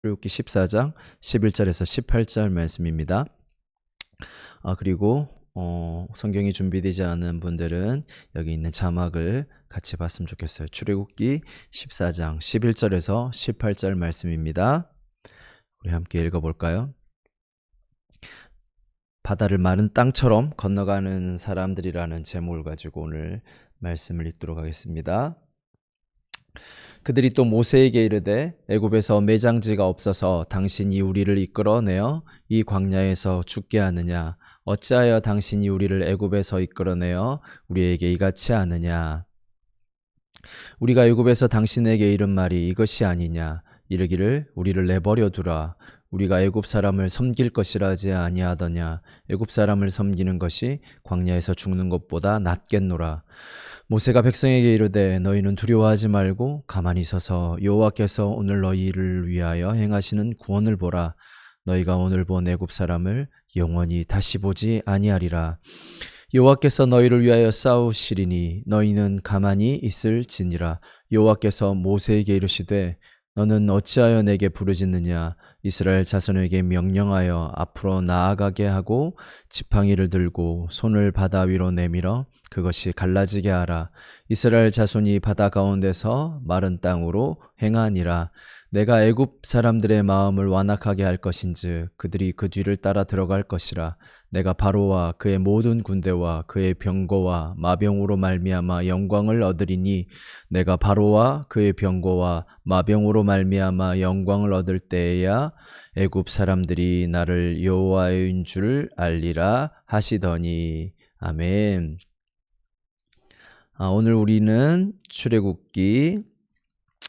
출애굽기 14장 11절에서 18절 말씀입니다. 그리고 성경이 준비되지 않은 분들은 여기 있는 자막을 같이 봤으면 좋겠어요. 출애굽기 14장 11절에서 18절 말씀입니다. 우리 함께 읽어볼까요? 바다를 마른 땅처럼 건너가는 사람들이라는 제목을 가지고 오늘 말씀을 읽도록 하겠습니다. 그들이 또 모세에게 이르되 애굽에서 매장지가 없어서 당신이 우리를 이끌어내어 이 광야에서 죽게 하느냐? 어찌하여 당신이 우리를 애굽에서 이끌어내어 우리에게 이같이 하느냐? 우리가 애굽에서 당신에게 이른 말이 이것이 아니냐? 이르기를 우리를 내버려 두라. 우리가 애굽 사람을 섬길 것이라 하지 아니하더냐? 애굽 사람을 섬기는 것이 광야에서 죽는 것보다 낫겠노라. 모세가 백성에게 이르되 너희는 두려워하지 말고 가만히 서서 여호와께서 오늘 너희를 위하여 행하시는 구원을 보라. 너희가 오늘 본 애굽 사람을 영원히 다시 보지 아니하리라. 여호와께서 너희를 위하여 싸우시리니 너희는 가만히 있을지니라. 여호와께서 모세에게 이르시되 너는 어찌하여 내게 부르짖느냐? 이스라엘 자손에게 명령하여 앞으로 나아가게 하고 지팡이를 들고 손을 바다 위로 내밀어 그것이 갈라지게 하라. 이스라엘 자손이 바다 가운데서 마른 땅으로 행하니라. 내가 애굽 사람들의 마음을 완악하게 할 것인즉 그들이 그 뒤를 따라 들어갈 것이라. 내가 바로와 그의 모든 군대와 그의 병거와 마병으로 말미암아 영광을 얻으리니 내가 바로와 그의 병거와 마병으로 말미암아 영광을 얻을 때에야 애굽 사람들이 나를 여호와인 줄 알리라 하시더니. 아멘. 오늘 우리는 출애굽기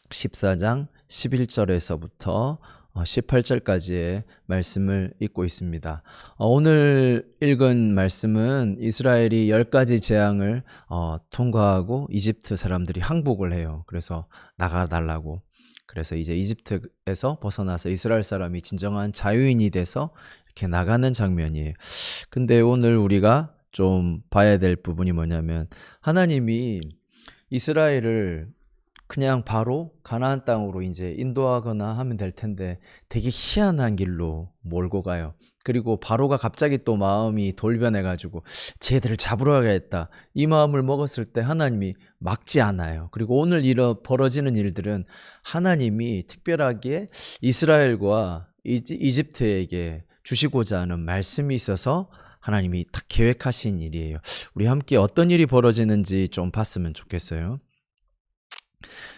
14장 11절에서부터 18절까지의 말씀을 읽고 있습니다. 오늘 읽은 말씀은 이스라엘이 10가지 재앙을 통과하고 이집트 사람들이 항복을 해요. 그래서 나가달라고. 그래서 이제 이집트에서 벗어나서 이스라엘 사람이 진정한 자유인이 돼서 이렇게 나가는 장면이에요. 근데 오늘 우리가 좀 봐야 될 부분이 뭐냐면 하나님이 이스라엘을 그냥 바로 가나안 땅으로 이제 인도하거나 하면 될 텐데 되게 희한한 길로 몰고 가요. 그리고 바로가 갑자기 또 마음이 돌변해가지고 쟤들을 잡으러 가겠다 이 마음을 먹었을 때 하나님이 막지 않아요. 그리고 오늘 벌어지는 일들은 하나님이 특별하게 이스라엘과 이집트에게 주시고자 하는 말씀이 있어서 하나님이 딱 계획하신 일이에요. 우리 함께 어떤 일이 벌어지는지 좀 봤으면 좋겠어요.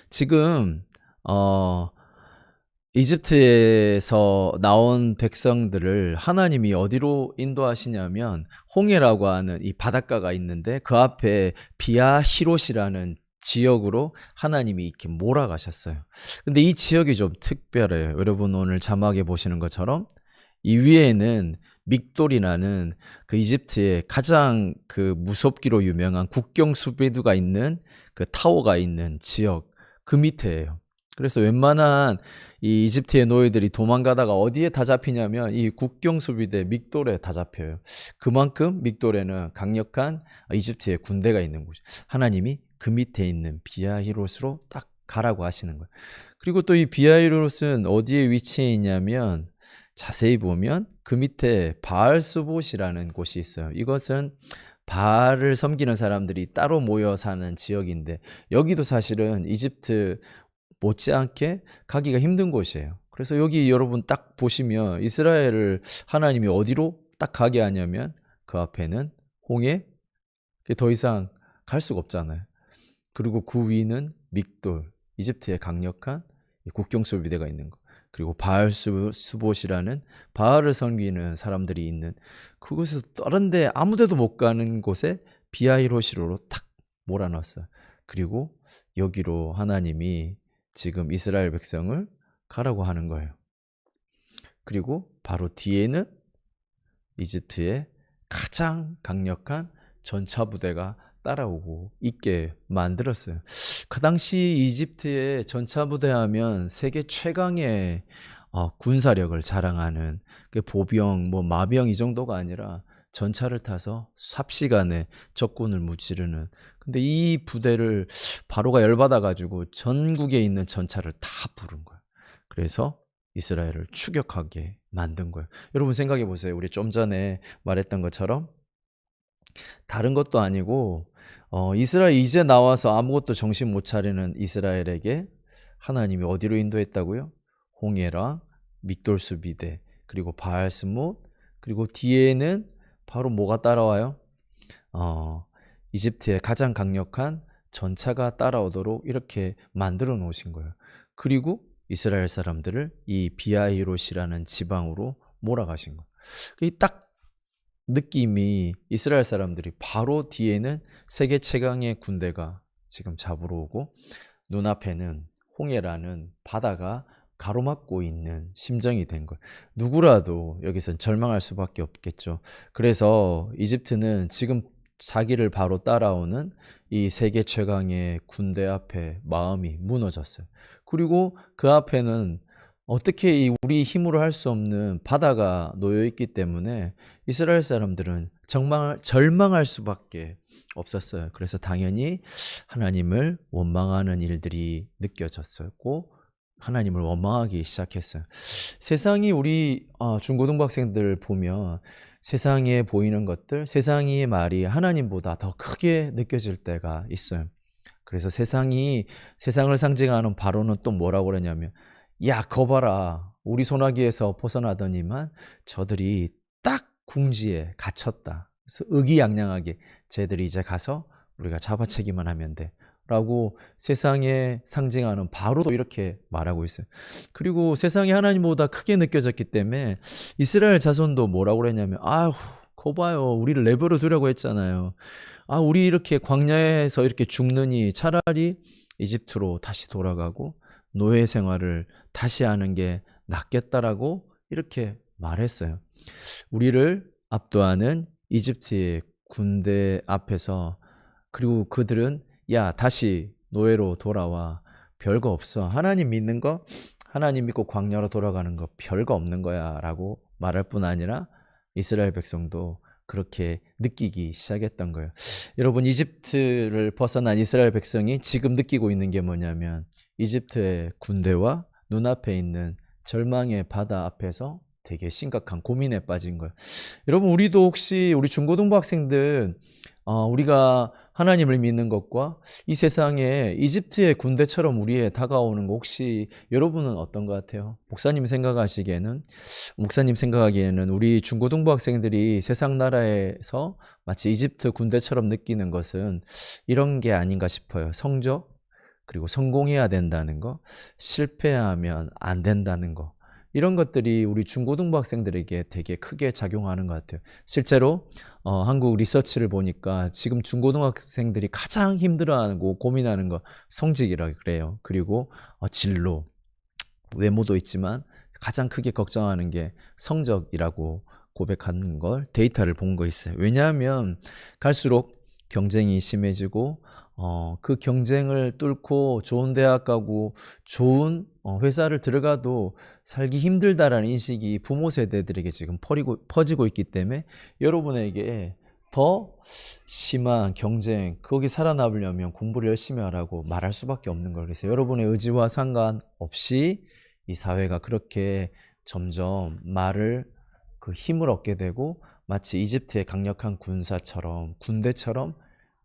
지금 이집트에서 나온 백성들을 하나님이 어디로 인도하시냐면 홍해라고 하는 이 바닷가가 있는데 그 앞에 비아히롯이라는 지역으로 하나님이 이렇게 몰아가셨어요. 근데 이 지역이 좀 특별해요. 여러분 오늘 자막에 보시는 것처럼 이 위에는 믹돌이라는 그 이집트의 가장 그 무섭기로 유명한 국경 수비두가 있는 그 타워가 있는 지역 그 밑에예요. 그래서 웬만한 이 이집트의 노예들이 도망가다가 어디에 다 잡히냐면 이 국경 수비대 믹돌에 다 잡혀요. 그만큼 믹돌에는 강력한 이집트의 군대가 있는 곳이에요. 하나님이 그 밑에 있는 비아히롯으로 딱 가라고 하시는 거예요. 그리고 또 이 비아히롯은 어디에 위치해 있냐면 자세히 보면 그 밑에 바알스봇이라는 곳이 있어요. 이것은 바알을 섬기는 사람들이 따로 모여 사는 지역인데 여기도 사실은 이집트 못지않게 가기가 힘든 곳이에요. 그래서 여기 여러분 딱 보시면 이스라엘을 하나님이 어디로 딱 가게 하냐면 그 앞에는 홍해, 더 이상 갈 수가 없잖아요. 그리고 그 위는 믹돌, 이집트의 강력한 국경 수비대가 있는 거. 그리고 바알스봇이라는 바알을 섬기는 사람들이 있는 그곳에서 다른 데 아무 데도 못 가는 곳에 비아히롯으로 탁 몰아넣었어요. 그리고 여기로 하나님이 지금 이스라엘 백성을 가라고 하는 거예요. 그리고 바로 뒤에는 이집트의 가장 강력한 전차 부대가 따라오고 있게 만들었어요. 그 당시 이집트의 전차 부대 하면 세계 최강의 군사력을 자랑하는 그 보병, 마병 이 정도가 아니라 전차를 타서 삽시간에 적군을 무찌르는. 근데 이 부대를 바로가 열받아가지고 전국에 있는 전차를 다 부른 거예요. 그래서 이스라엘을 추격하게 만든 거예요. 여러분 생각해 보세요. 우리 좀 전에 말했던 것처럼 다른 것도 아니고 이스라엘 이제 나와서 아무것도 정신 못 차리는 이스라엘에게 하나님이 어디로 인도했다고요? 홍해랑 믹돌수비대 그리고 바알스못 그리고 뒤에는 바로 뭐가 따라와요? 이집트의 가장 강력한 전차가 따라오도록 이렇게 만들어 놓으신 거예요. 그리고 이스라엘 사람들을 이 비아히롯이라는 지방으로 몰아가신 거예요. 딱 느낌이 이스라엘 사람들이 바로 뒤에는 세계 최강의 군대가 지금 잡으러 오고 눈앞에는 홍해라는 바다가 가로막고 있는 심정이 된 거예요. 누구라도 여기선 절망할 수밖에 없겠죠. 그래서 이집트는 지금 자기를 바로 따라오는 이 세계 최강의 군대 앞에 마음이 무너졌어요. 그리고 그 앞에는 어떻게 우리 힘으로 할 수 없는 바다가 놓여 있기 때문에 이스라엘 사람들은 절망할 수밖에 없었어요. 그래서 당연히 하나님을 원망하는 일들이 느껴졌었고 하나님을 원망하기 시작했어요. 세상이 우리 중고등부 학생들 보면 세상에 보이는 것들, 세상의 말이 하나님보다 더 크게 느껴질 때가 있어요. 그래서 세상을 상징하는 바로는 또 뭐라고 그러냐면 야, 거 봐라. 우리 소나기에서 벗어나더니만 저들이 딱 궁지에 갇혔다. 그래서 의기양양하게 쟤들이 이제 가서 우리가 잡아채기만 하면 돼. 라고 세상에 상징하는 바로도 이렇게 말하고 있어요. 그리고 세상이 하나님보다 크게 느껴졌기 때문에 이스라엘 자손도 뭐라고 그랬냐면 아휴, 거 봐요. 우리를 내버려 두려고 했잖아요. 우리 이렇게 광야에서 이렇게 죽느니 차라리 이집트로 다시 돌아가고 노예 생활을 다시 하는 게 낫겠다라고 이렇게 말했어요. 우리를 압도하는 이집트의 군대 앞에서 그리고 그들은 야, 다시 노예로 돌아와. 별거 없어. 하나님 믿는 거, 하나님 믿고 광야로 돌아가는 거 별거 없는 거야 라고 말할 뿐 아니라 이스라엘 백성도 그렇게 느끼기 시작했던 거예요. 여러분, 이집트를 벗어난 이스라엘 백성이 지금 느끼고 있는 게 뭐냐면 이집트의 군대와 눈앞에 있는 절망의 바다 앞에서 되게 심각한 고민에 빠진 거예요. 여러분, 우리도 혹시 우리 중고등부 학생들 우리가 하나님을 믿는 것과 이 세상에 이집트의 군대처럼 우리에 다가오는 거 혹시 여러분은 어떤 것 같아요? 목사님 생각하기에는 우리 중고등부 학생들이 세상 나라에서 마치 이집트 군대처럼 느끼는 것은 이런 게 아닌가 싶어요. 성적, 그리고 성공해야 된다는 거, 실패하면 안 된다는 거. 이런 것들이 우리 중고등부 학생들에게 되게 크게 작용하는 것 같아요. 실제로 한국 리서치를 보니까 지금 중고등학생들이 가장 힘들어하고 고민하는 거 성적이라고 그래요. 그리고 진로, 외모도 있지만 가장 크게 걱정하는 게 성적이라고 고백하는 걸 데이터를 본 거 있어요. 왜냐하면 갈수록 경쟁이 심해지고 그 경쟁을 뚫고 좋은 대학 가고 좋은 회사를 들어가도 살기 힘들다라는 인식이 부모 세대들에게 지금 퍼지고 있기 때문에 여러분에게 더 심한 경쟁, 거기 살아남으려면 공부를 열심히 하라고 말할 수밖에 없는 걸. 그래서 여러분의 의지와 상관없이 이 사회가 그렇게 점점 그 힘을 얻게 되고 마치 이집트의 강력한 군대처럼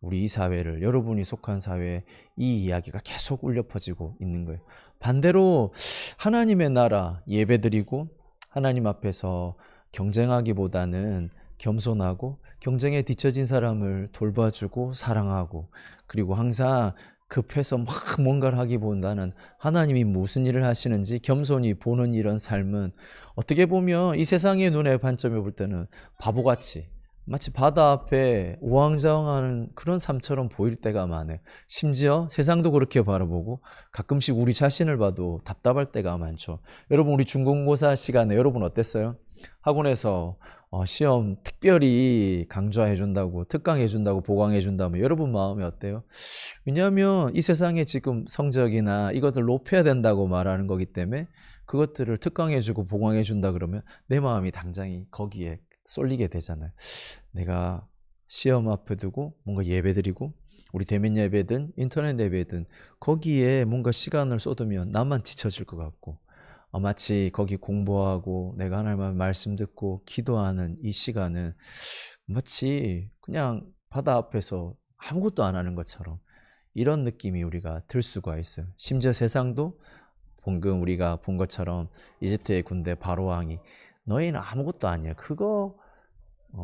우리 이 사회를, 여러분이 속한 사회에 이 이야기가 계속 울려 퍼지고 있는 거예요. 반대로 하나님의 나라 예배드리고 하나님 앞에서 경쟁하기보다는 겸손하고 경쟁에 뒤처진 사람을 돌봐주고 사랑하고 그리고 항상 급해서 막 뭔가를 하기보다는 하나님이 무슨 일을 하시는지 겸손히 보는 이런 삶은 어떻게 보면 이 세상의 눈의 관점에 볼 때는 바보같이 마치 바다 앞에 우왕좌왕하는 그런 삶처럼 보일 때가 많아요. 심지어 세상도 그렇게 바라보고 가끔씩 우리 자신을 봐도 답답할 때가 많죠. 여러분, 우리 중간고사 시간에 여러분 어땠어요? 학원에서 시험 특별히 강조해준다고, 특강해준다고, 보강해준다면 여러분 마음이 어때요? 왜냐하면 이 세상에 지금 성적이나 이것을 높여야 된다고 말하는 거기 때문에 그것들을 특강해주고 보강해준다 그러면 내 마음이 당장이 거기에 쏠리게 되잖아요. 내가 시험 앞에 두고 뭔가 예배드리고 우리 대면 예배든 인터넷 예배든 거기에 뭔가 시간을 쏟으면 나만 지쳐질 것 같고 마치 거기 공부하고 내가 하나님의 말씀 듣고 기도하는 이 시간은 마치 그냥 바다 앞에서 아무것도 안 하는 것처럼 이런 느낌이 우리가 들 수가 있어요. 심지어 세상도 방금 우리가 본 것처럼 이집트의 군대 바로 왕이 너희는 아무것도 아니야. 그거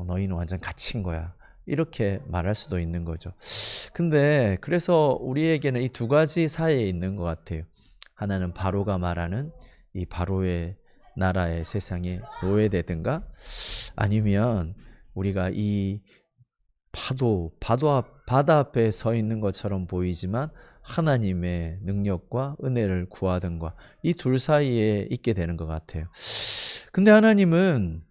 너희는 완전 갇힌 거야. 이렇게 말할 수도 있는 거죠. 근데 그래서 우리에게는 이 두 가지 사이에 있는 것 같아요. 하나는 바로가 말하는 이 바로의 나라의 세상에 노예되든가 아니면 우리가 이 바다 앞에 서 있는 것처럼 보이지만 하나님의 능력과 은혜를 구하든가 이 둘 사이에 있게 되는 것 같아요. 근데 하나님은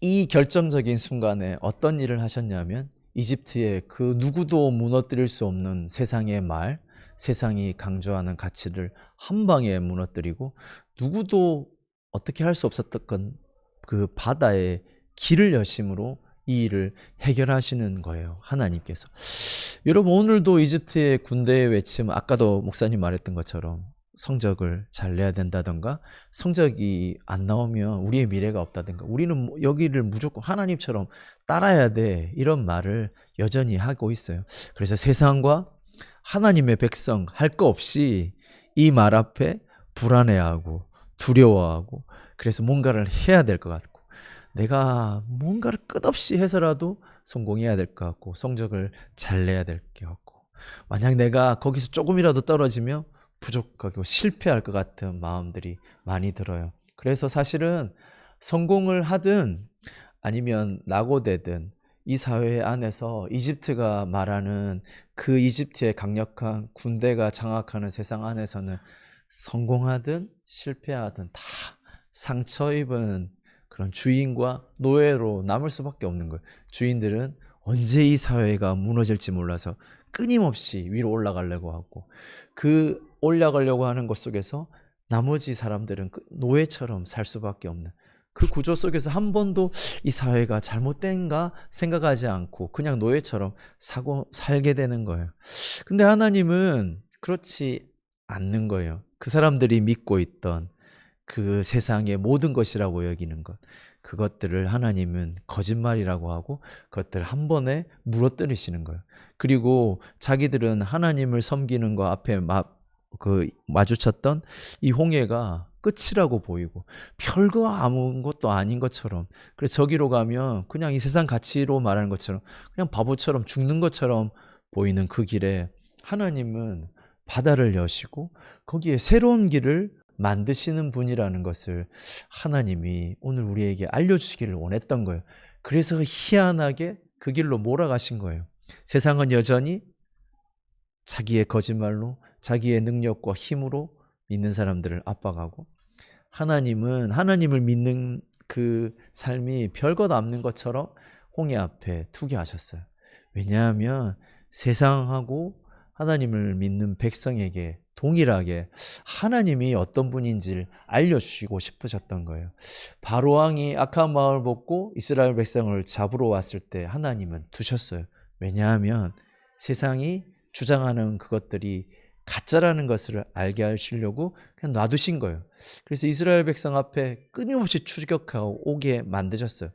이 결정적인 순간에 어떤 일을 하셨냐면 이집트의 그 누구도 무너뜨릴 수 없는 세상의 말, 세상이 강조하는 가치를 한 방에 무너뜨리고 누구도 어떻게 할 수 없었던 그 바다의 길을 여심으로 이 일을 해결하시는 거예요. 하나님께서. 여러분 오늘도 이집트의 군대의 외침 아까도 목사님 말했던 것처럼 성적을 잘 내야 된다던가 성적이 안 나오면 우리의 미래가 없다던가 우리는 여기를 무조건 하나님처럼 따라야 돼 이런 말을 여전히 하고 있어요. 그래서 세상과 하나님의 백성 할 거 없이 이 말 앞에 불안해하고 두려워하고 그래서 뭔가를 해야 될 것 같고 내가 뭔가를 끝없이 해서라도 성공해야 될 것 같고 성적을 잘 내야 될 것 같고 만약 내가 거기서 조금이라도 떨어지면 부족하고 실패할 것 같은 마음들이 많이 들어요. 그래서 사실은 성공을 하든 아니면 낙오되든 이 사회 안에서 이집트가 말하는 그 이집트의 강력한 군대가 장악하는 세상 안에서는 성공하든 실패하든 다 상처 입은 그런 주인과 노예로 남을 수밖에 없는 거예요. 주인들은 언제 이 사회가 무너질지 몰라서 끊임없이 위로 올라가려고 하고 그 올라가려고 하는 것 속에서 나머지 사람들은 노예처럼 살 수밖에 없는 그 구조 속에서 한 번도 이 사회가 잘못된가 생각하지 않고 그냥 노예처럼 살게 되는 거예요. 근데 하나님은 그렇지 않는 거예요. 그 사람들이 믿고 있던 그 세상의 모든 것이라고 여기는 것 그것들을 하나님은 거짓말이라고 하고 그것들을 한 번에 무너뜨리시는 거예요. 그리고 자기들은 하나님을 섬기는 거 앞에 마주쳤던 이 홍해가 끝이라고 보이고 별거 아무것도 아닌 것처럼 그래서 저기로 가면 그냥 이 세상 가치로 말하는 것처럼 그냥 바보처럼 죽는 것처럼 보이는 그 길에 하나님은 바다를 여시고 거기에 새로운 길을 만드시는 분이라는 것을 하나님이 오늘 우리에게 알려주시기를 원했던 거예요. 그래서 희한하게 그 길로 몰아가신 거예요. 세상은 여전히 자기의 거짓말로 자기의 능력과 힘으로 믿는 사람들을 압박하고 하나님은 하나님을 믿는 그 삶이 별것 없는 것처럼 홍해 앞에 두게 하셨어요. 왜냐하면 세상하고 하나님을 믿는 백성에게 동일하게 하나님이 어떤 분인지를 알려주시고 싶으셨던 거예요. 바로왕이 악한 마음을 먹고 이스라엘 백성을 잡으러 왔을 때 하나님은 두셨어요. 왜냐하면 세상이 주장하는 그것들이 가짜라는 것을 알게 하시려고 그냥 놔두신 거예요. 그래서 이스라엘 백성 앞에 끊임없이 추격하고 오게 만드셨어요.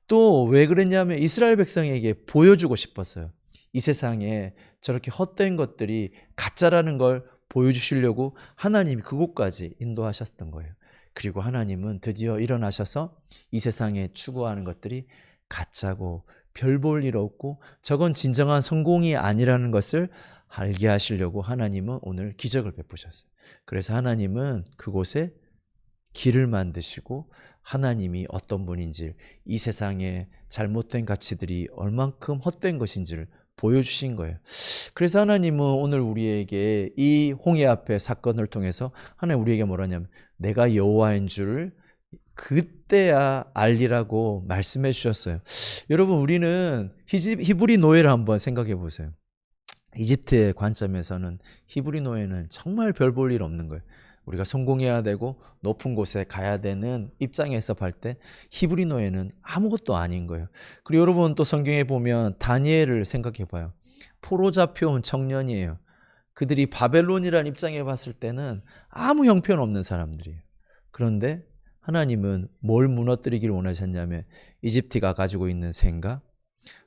또 왜 그랬냐면 이스라엘 백성에게 보여주고 싶었어요. 이 세상에 저렇게 헛된 것들이 가짜라는 걸 보여주시려고 하나님이 그곳까지 인도하셨던 거예요. 그리고 하나님은 드디어 일어나셔서 이 세상에 추구하는 것들이 가짜고 별 볼 일 없고 저건 진정한 성공이 아니라는 것을 알게 하시려고 하나님은 오늘 기적을 베푸셨어요. 그래서 하나님은 그곳에 길을 만드시고 하나님이 어떤 분인지 이 세상에 잘못된 가치들이 얼만큼 헛된 것인지를 보여주신 거예요. 그래서 하나님은 오늘 우리에게 이 홍해 앞의 사건을 통해서 하나님 우리에게 뭐라냐면 내가 여호와인 줄을 그때야 알리라고 말씀해 주셨어요. 여러분 우리는 히브리 노예를 한번 생각해 보세요. 이집트의 관점에서는 히브리 노예는 정말 별 볼 일 없는 거예요. 우리가 성공해야 되고 높은 곳에 가야 되는 입장에서 볼 때 히브리 노예는 아무것도 아닌 거예요. 그리고 여러분 또 성경에 보면 다니엘을 생각해 봐요. 포로 잡혀온 청년이에요. 그들이 바벨론이라는 입장에 봤을 때는 아무 형편없는 사람들이에요. 그런데 하나님은 뭘 무너뜨리기를 원하셨냐면 이집트가 가지고 있는 생각,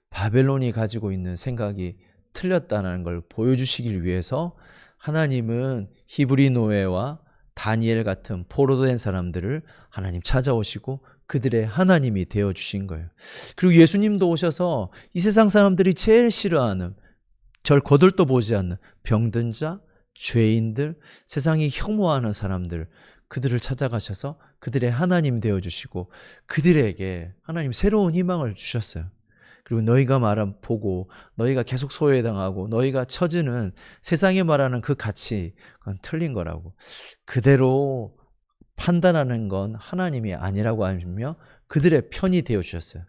바벨론이 가지고 있는 생각이 틀렸다는 걸 보여주시기 위해서 하나님은 히브리 노예와 다니엘 같은 포로된 사람들을 하나님 찾아오시고 그들의 하나님이 되어주신 거예요. 그리고 예수님도 오셔서 이 세상 사람들이 제일 싫어하는, 절 거들떠 보지 않는 병든 자, 죄인들, 세상이 혐오하는 사람들, 그들을 찾아가셔서 그들의 하나님 되어주시고 그들에게 하나님 새로운 희망을 주셨어요. 그리고 너희가 말한 보고 너희가 계속 소외당하고 너희가 처지는 세상에 말하는 그 가치, 그건 틀린 거라고. 그대로 판단하는 건 하나님이 아니라고 하며 그들의 편이 되어주셨어요.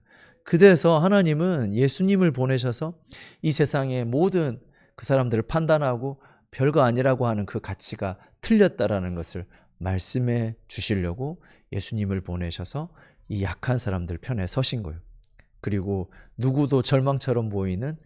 그래서 하나님은 예수님을 보내셔서 이 세상의 모든 그 사람들을 판단하고 별거 아니라고 하는 그 가치가 틀렸다라는 것을 말씀해 주시려고 예수님을 보내셔서 이 약한 사람들 편에 서신 거예요. 그리고 누구도 절망처럼 보이는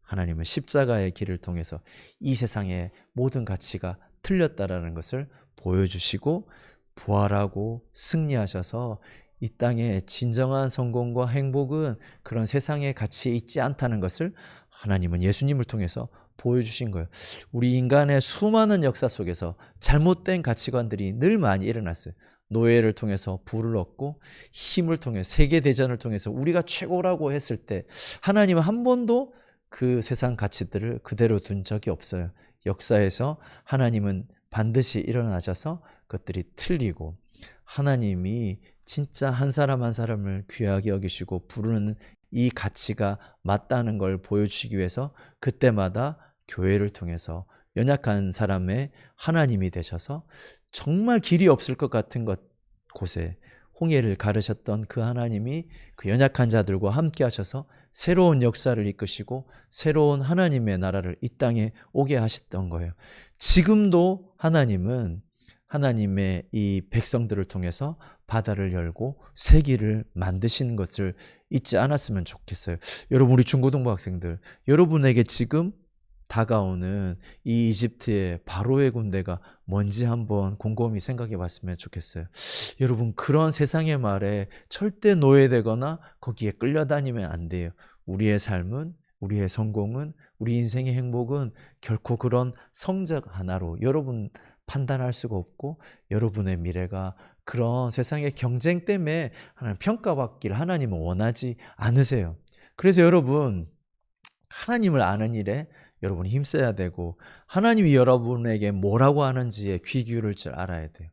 하나님은 십자가의 길을 통해서 이 세상의 모든 가치가 틀렸다라는 것을 보여주시고 부활하고 승리하셔서 이 땅의 진정한 성공과 행복은 그런 세상의 가치에 있지 않다는 것을 하나님은 예수님을 통해서 보여주신 거예요. 우리 인간의 수많은 역사 속에서 잘못된 가치관들이 늘 많이 일어났어요. 노예를 통해서 부를 얻고 힘을 통해 세계대전을 통해서 우리가 최고라고 했을 때 하나님은 한 번도 그 세상 가치들을 그대로 둔 적이 없어요. 역사에서 하나님은 반드시 일어나셔서 그것들이 틀리고 하나님이 진짜 한 사람 한 사람을 귀하게 여기시고 부르는 이 가치가 맞다는 걸 보여주시기 위해서 그때마다 교회를 통해서 연약한 사람의 하나님이 되셔서 정말 길이 없을 것 같은 곳에 홍해를 가르셨던 그 하나님이 그 연약한 자들과 함께 하셔서 새로운 역사를 이끄시고 새로운 하나님의 나라를 이 땅에 오게 하셨던 거예요. 지금도 하나님은 하나님의 이 백성들을 통해서 바다를 열고 세기를 만드시는 것을 잊지 않았으면 좋겠어요. 여러분, 우리 중고등부 학생들, 여러분에게 지금 다가오는 이 이집트의 바로의 군대가 뭔지 한번 곰곰이 생각해 봤으면 좋겠어요. 여러분, 그런 세상의 말에 절대 노예되거나 거기에 끌려다니면 안 돼요. 우리의 삶은, 우리의 성공은, 우리 인생의 행복은 결코 그런 성적 하나로 여러분 판단할 수가 없고, 여러분의 미래가 그런 세상의 경쟁 때문에 하나님 평가받기를 하나님은 원하지 않으세요. 그래서 여러분, 하나님을 아는 일에 여러분이 힘써야 되고 하나님이 여러분에게 뭐라고 하는지에 귀 기울일 줄 알아야 돼요.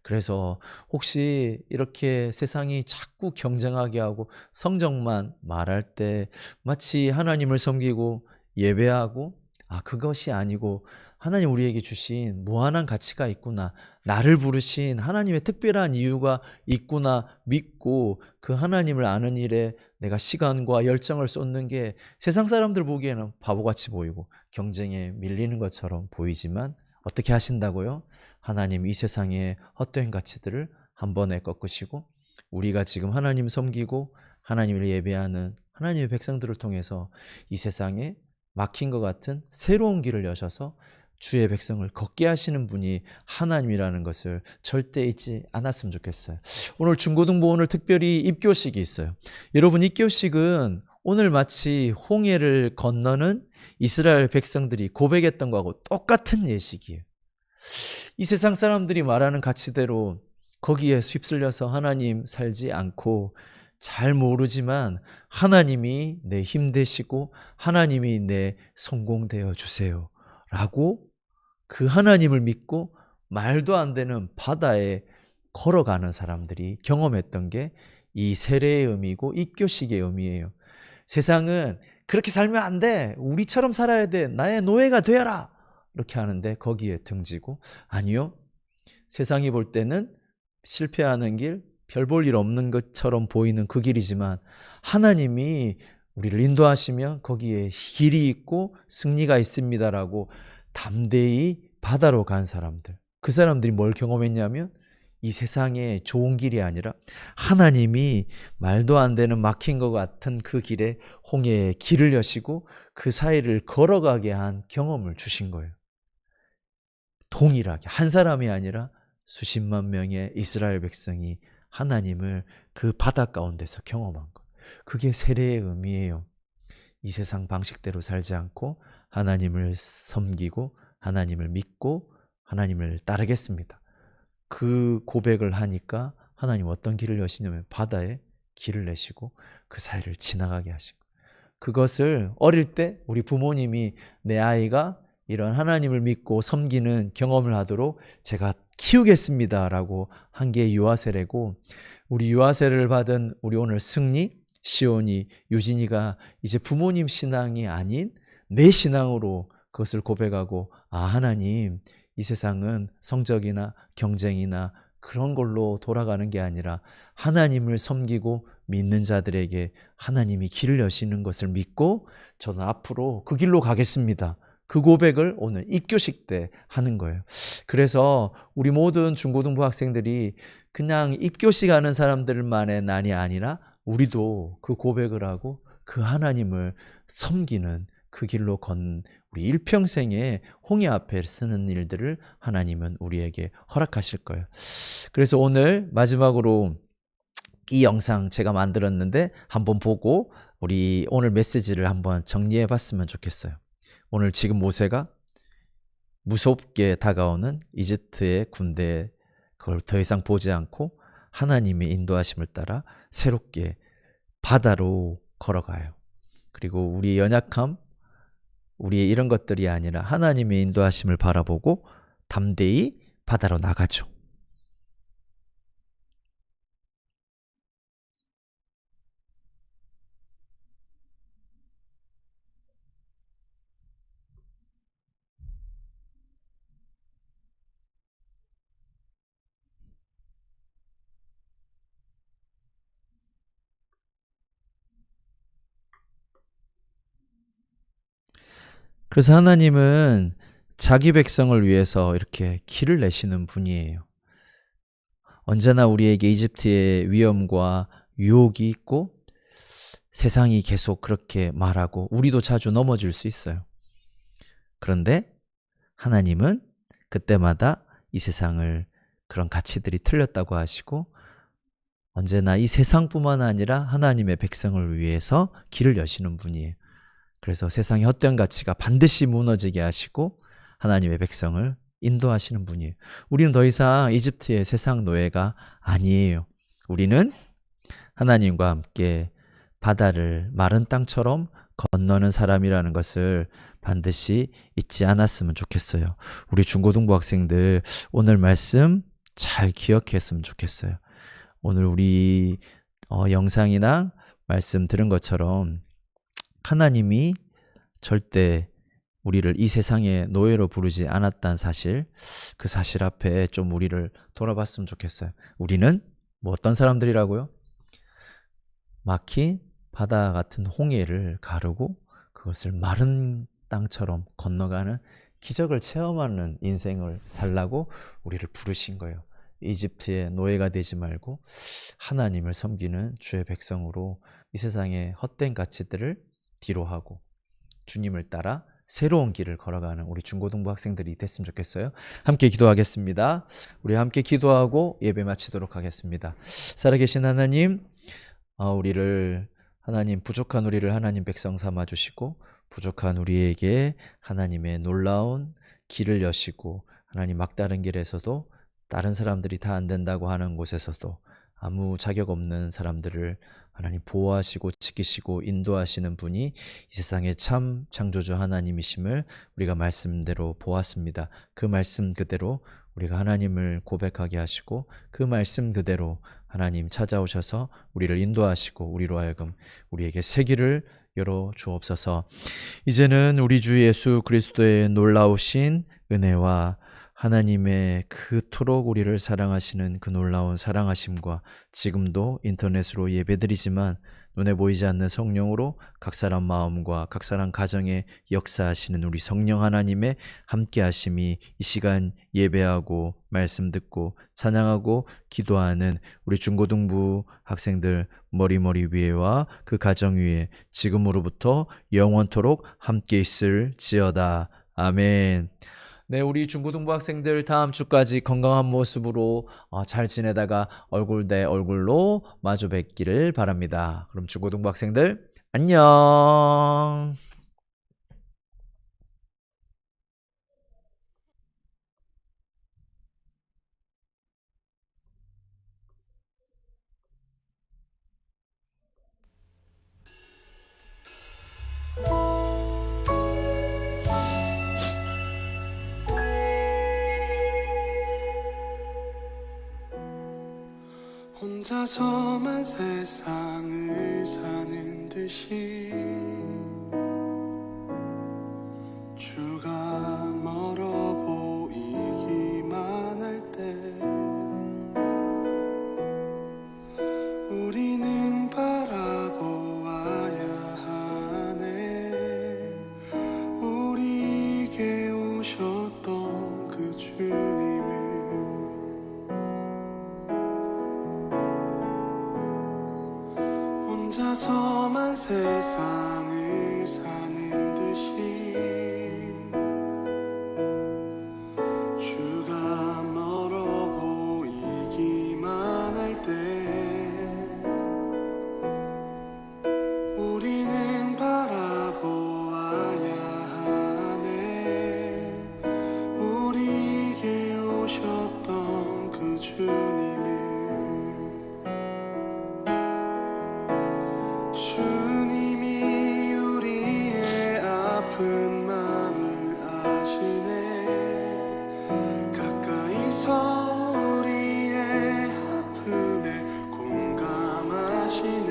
그래서 혹시 이렇게 세상이 자꾸 경쟁하게 하고 성적만 말할 때 마치 하나님을 섬기고 예배하고 그것이 아니고 하나님 우리에게 주신 무한한 가치가 있구나, 나를 부르신 하나님의 특별한 이유가 있구나 믿고 그 하나님을 아는 일에 내가 시간과 열정을 쏟는 게 세상 사람들 보기에는 바보같이 보이고 경쟁에 밀리는 것처럼 보이지만 어떻게 하신다고요? 하나님 이 세상의 헛된 가치들을 한 번에 꺾으시고 우리가 지금 하나님 섬기고 하나님을 예배하는 하나님의 백성들을 통해서 이 세상에 막힌 것 같은 새로운 길을 여셔서 주의 백성을 걷게 하시는 분이 하나님이라는 것을 절대 잊지 않았으면 좋겠어요. 오늘 중고등부 오늘 특별히 입교식이 있어요. 여러분, 입교식은 오늘 마치 홍해를 건너는 이스라엘 백성들이 고백했던 거하고 똑같은 예식이에요. 이 세상 사람들이 말하는 가치대로 거기에 휩쓸려서 하나님 살지 않고 잘 모르지만 하나님이 내 힘 되시고 하나님이 내 성공 되어 주세요 라고 그 하나님을 믿고 말도 안 되는 바다에 걸어가는 사람들이 경험했던 게 이 세례의 의미고 입교식의 의미예요. 세상은 그렇게 살면 안 돼, 우리처럼 살아야 돼, 나의 노예가 되어라 이렇게 하는데 거기에 등지고, 아니요, 세상이 볼 때는 실패하는 길, 별 볼 일 없는 것처럼 보이는 그 길이지만 하나님이 우리를 인도하시면 거기에 길이 있고 승리가 있습니다라고 담대히 바다로 간 사람들, 그 사람들이 뭘 경험했냐면 이 세상에 좋은 길이 아니라 하나님이 말도 안 되는 막힌 것 같은 그 길에 홍해에 길을 여시고 그 사이를 걸어가게 한 경험을 주신 거예요. 동일하게 한 사람이 아니라 수십만 명의 이스라엘 백성이 하나님을 그 바다 가운데서 경험한 것. 그게 세례의 의미예요. 이 세상 방식대로 살지 않고 하나님을 섬기고 하나님을 믿고 하나님을 따르겠습니다. 그 고백을 하니까 하나님 어떤 길을 여시냐면 바다에 길을 내시고 그 사이를 지나가게 하시고, 그것을 어릴 때 우리 부모님이 내 아이가 이런 하나님을 믿고 섬기는 경험을 하도록 제가 키우겠습니다라고 한 게 유아세례고, 우리 유아세례를 받은 우리 오늘 승리, 시온이, 유진이가 이제 부모님 신앙이 아닌 내 신앙으로 그것을 고백하고, 아, 하나님, 이 세상은 성적이나 경쟁이나 그런 걸로 돌아가는 게 아니라 하나님을 섬기고 믿는 자들에게 하나님이 길을 여시는 것을 믿고 저는 앞으로 그 길로 가겠습니다. 그 고백을 오늘 입교식 때 하는 거예요. 그래서 우리 모든 중고등부 학생들이 그냥 입교식 하는 사람들만의 난이 아니라 우리도 그 고백을 하고 그 하나님을 섬기는 그 길로 건 우리 일평생에 홍해 앞에 쓰는 일들을 하나님은 우리에게 허락하실 거예요. 그래서 오늘 마지막으로 이 영상 제가 만들었는데 한번 보고 우리 오늘 메시지를 한번 정리해 봤으면 좋겠어요. 오늘 지금 모세가 무섭게 다가오는 이집트의 군대, 그걸 더 이상 보지 않고 하나님의 인도하심을 따라 새롭게 바다로 걸어가요. 그리고 우리의 연약함, 우리의 이런 것들이 아니라 하나님의 인도하심을 바라보고 담대히 바다로 나가죠. 그래서 하나님은 자기 백성을 위해서 이렇게 길을 내시는 분이에요. 언제나 우리에게 이집트의 위험과 유혹이 있고 세상이 계속 그렇게 말하고 우리도 자주 넘어질 수 있어요. 그런데 하나님은 그때마다 이 세상을 그런 가치들이 틀렸다고 하시고 언제나 이 세상뿐만 아니라 하나님의 백성을 위해서 길을 여시는 분이에요. 그래서 세상의 헛된 가치가 반드시 무너지게 하시고 하나님의 백성을 인도하시는 분이에요. 우리는 더 이상 이집트의 세상 노예가 아니에요. 우리는 하나님과 함께 바다를 마른 땅처럼 건너는 사람이라는 것을 반드시 잊지 않았으면 좋겠어요. 우리 중고등부 학생들 오늘 말씀 잘 기억했으면 좋겠어요. 오늘 우리 영상이나 말씀 들은 것처럼 하나님이 절대 우리를 이 세상의 노예로 부르지 않았다는 사실, 그 사실 앞에 좀 우리를 돌아봤으면 좋겠어요. 우리는 뭐 어떤 사람들이라고요? 막힌 바다 같은 홍해를 가르고 그것을 마른 땅처럼 건너가는 기적을 체험하는 인생을 살라고 우리를 부르신 거예요. 이집트의 노예가 되지 말고 하나님을 섬기는 주의 백성으로 이 세상의 헛된 가치들을 뒤로 하고 주님을 따라 새로운 길을 걸어가는 우리 중고등부 학생들이 됐으면 좋겠어요. 함께 기도하겠습니다. 우리 함께 기도하고 예배 마치도록 하겠습니다. 살아계신 하나님, 우리를 하나님 부족한 우리를 하나님 백성 삼아 주시고 부족한 우리에게 하나님의 놀라운 길을 여시고 하나님 막다른 길에서도 다른 사람들이 다 안 된다고 하는 곳에서도 아무 자격 없는 사람들을 하나님 보호하시고 지키시고 인도하시는 분이 이 세상의 참 창조주 하나님이심을 우리가 말씀대로 보았습니다. 그 말씀 그대로 우리가 하나님을 고백하게 하시고 그 말씀 그대로 하나님 찾아오셔서 우리를 인도하시고 우리로 하여금 우리에게 새 길을 열어 주옵소서. 이제는 우리 주 예수 그리스도의 놀라우신 은혜와 하나님의 그토록 우리를 사랑하시는 그 놀라운 사랑하심과 지금도 인터넷으로 예배드리지만 눈에 보이지 않는 성령으로 각 사람 마음과 각 사람 가정에 역사하시는 우리 성령 하나님의 함께하심이 이 시간 예배하고 말씀 듣고 찬양하고 기도하는 우리 중고등부 학생들 머리 위에와 그 가정 위에 지금으로부터 영원토록 함께 있을지어다. 아멘. 네, 우리 중고등부 학생들 다음 주까지 건강한 모습으로 잘 지내다가 얼굴 대 얼굴로 마주 뵙기를 바랍니다. 그럼 중고등부 학생들 안녕. 혼자서만 세상을 사는 듯이 주가 멀어 보이기만 할 때 우리는 바라보아야 하네. 우리에게 오셨던 그 주님을 혼자서만 세상을 사는 듯이 주가 멀어 보이기만 할 때 우리는 바라보아야 하네. 우리에게 오셨던 그 주님을 주님이 우리의 아픈 마음을 아시네. 가까이서 우리의 아픔에 공감하시네.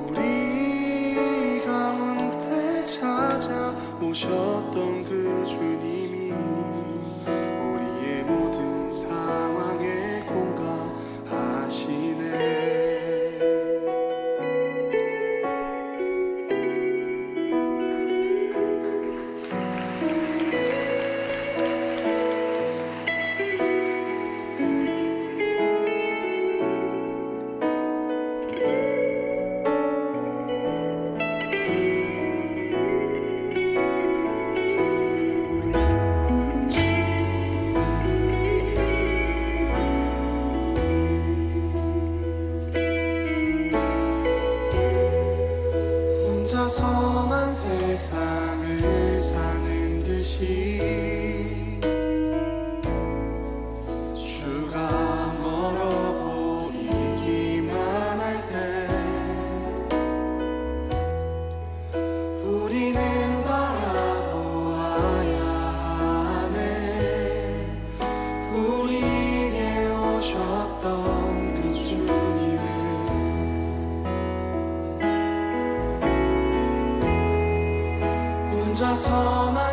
우리 가운데 찾아오셨던 그 주님이 우리의 모든 상황에 공감하시네. 혼자서만 세상을 사는 듯이 주가 멀어 보이기만 할 때 우리는 바라보아야 하네. 우리에게 오셨던 그 주님을 혼자서만